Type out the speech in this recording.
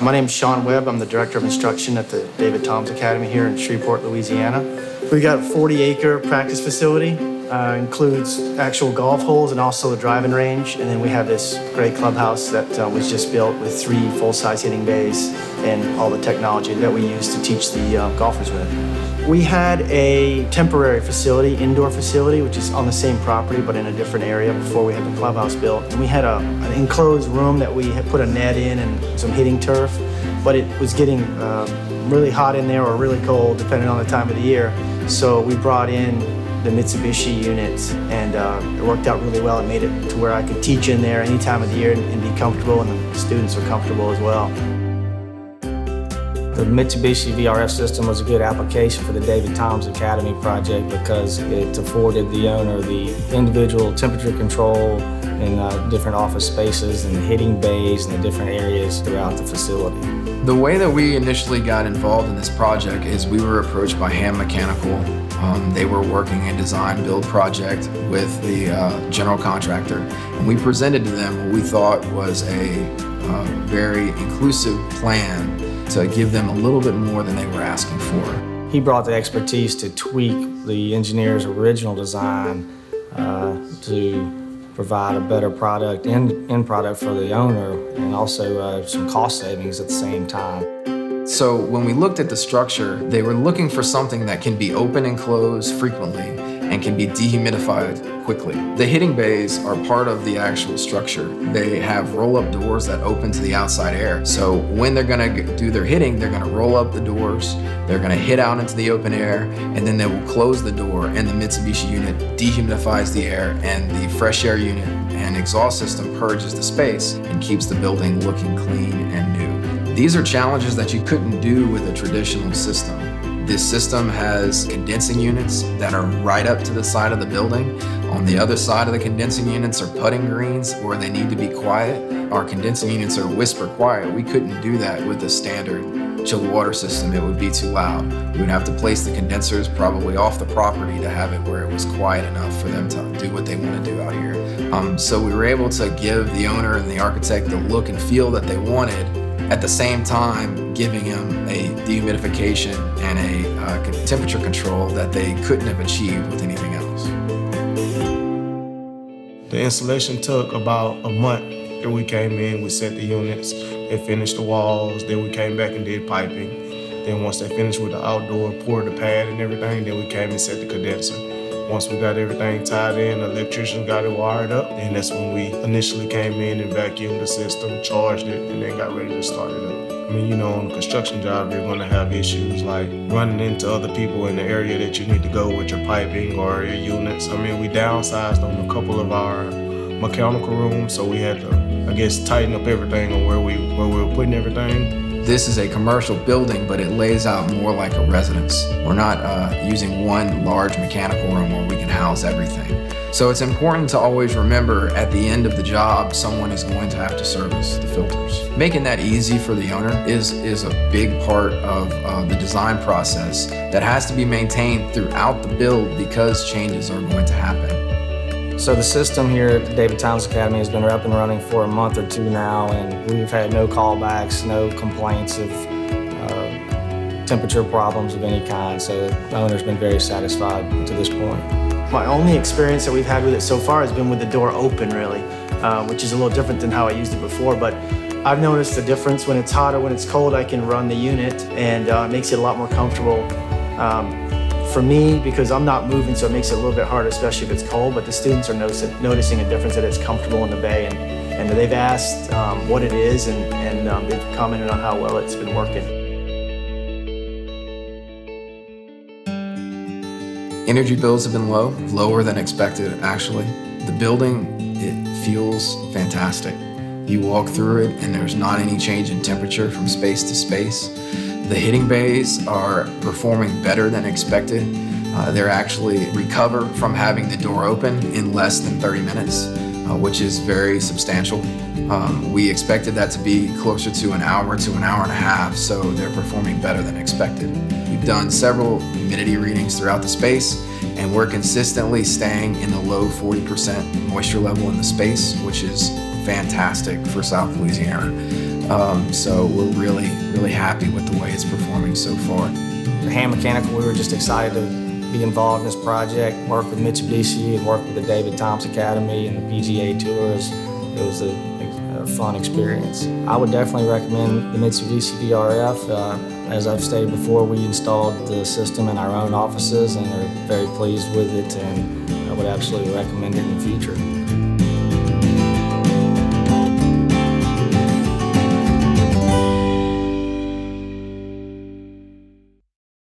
My name is Sean Webb. I'm the Director of Instruction at the David Toms Academy here in Shreveport, Louisiana. We got a 40-acre practice facility. Includes actual golf holes and also a driving range. And then we have this great clubhouse that was just built with 3 full-size hitting bays and all the technology that we use to teach the golfers with. We had a temporary facility, indoor facility, which is on the same property but in a different area before we had the clubhouse built. And we had an enclosed room that we had put a net in and some hitting turf, but it was getting really hot in there or really cold depending on the time of the year. So we brought in the Mitsubishi units, and it worked out really well. It made it to where I could teach in there any time of the year and be comfortable, and the students were comfortable as well. The Mitsubishi VRF system was a good application for the David Toms Academy project because it afforded the owner the individual temperature control in different office spaces and hitting bays in the different areas throughout the facility. The way that we initially got involved in this project is we were approached by Ham Mechanical. They were working a design build project with the general contractor, and we presented to them what we thought was a very inclusive plan to give them a little bit more than they were asking for. He brought the expertise to tweak the engineer's original design to provide a better product, end product for the owner, and also some cost savings at the same time. So when we looked at the structure, they were looking for something that can be open and closed frequently and can be dehumidified quickly. The hitting bays are part of the actual structure. They have roll-up doors that open to the outside air. So when they're gonna do their hitting, they're gonna roll up the doors, they're gonna hit out into the open air, and then they will close the door, and the Mitsubishi unit dehumidifies the air, and the fresh air unit and exhaust system purges the space and keeps the building looking clean and new. These are challenges that you couldn't do with a traditional system. This system has condensing units that are right up to the side of the building. On the other side of the condensing units are putting greens where they need to be quiet. Our condensing units are whisper quiet. We couldn't do that with a standard chilled water system. It would be too loud. We would have to place the condensers probably off the property to have it where it was quiet enough for them to do what they want to do out here. So we were able to give the owner and the architect the look and feel that they wanted, at the same time giving him a dehumidification and a temperature control that they couldn't have achieved with anything else. The installation took about a month. Then we came in, we set the units, they finished the walls, then we came back and did piping. Then once they finished with the outdoor, poured the pad and everything, then we came and set the condenser. Once we got everything tied in, the electrician got it wired up, and that's when we initially came in and vacuumed the system, charged it, and then got ready to start it up. I mean, you know, on a construction job, you're gonna have issues like running into other people in the area that you need to go with your piping or your units. I mean, we downsized on a couple of our mechanical rooms, so we had to, I guess, tighten up everything on where we were putting everything. This is a commercial building, but it lays out more like a residence. We're not using one large mechanical room where we can house everything. So it's important to always remember at the end of the job, someone is going to have to service the filters. Making that easy for the owner is a big part of the design process that has to be maintained throughout the build because changes are going to happen. So the system here at the David Toms Academy has been up and running for a month or 2 now, and we've had no callbacks, no complaints of temperature problems of any kind. So the owner's been very satisfied to this point. My only experience that we've had with it so far has been with the door open, really, which is a little different than how I used it before. But I've noticed the difference. When it's hot or when it's cold, I can run the unit, and it makes it a lot more comfortable. For me, because I'm not moving, so it makes it a little bit harder, especially if it's cold, but the students are noticing a difference, that it's comfortable in the bay, and they've asked what it is, and they've commented on how well it's been working. Energy bills have been lower than expected, actually. The building, it feels fantastic. You walk through it and there's not any change in temperature from space to space. The hitting bays are performing better than expected. They're actually recover from having the door open in less than 30 minutes, which is very substantial. We expected that to be closer to an hour to an hour and a half, so they're performing better than expected. We've done several humidity readings throughout the space, and we're consistently staying in the low 40% moisture level in the space, which is fantastic for South Louisiana. So we're really, really happy with the way it's performing so far. The hand mechanical, we were just excited to be involved in this project, work with Mitsubishi and work with the David Toms Academy and the PGA Tours. It was a fun experience. I would definitely recommend the Mitsubishi VRF. As I've stated before, we installed the system in our own offices and are very pleased with it, and I would absolutely recommend it in the future.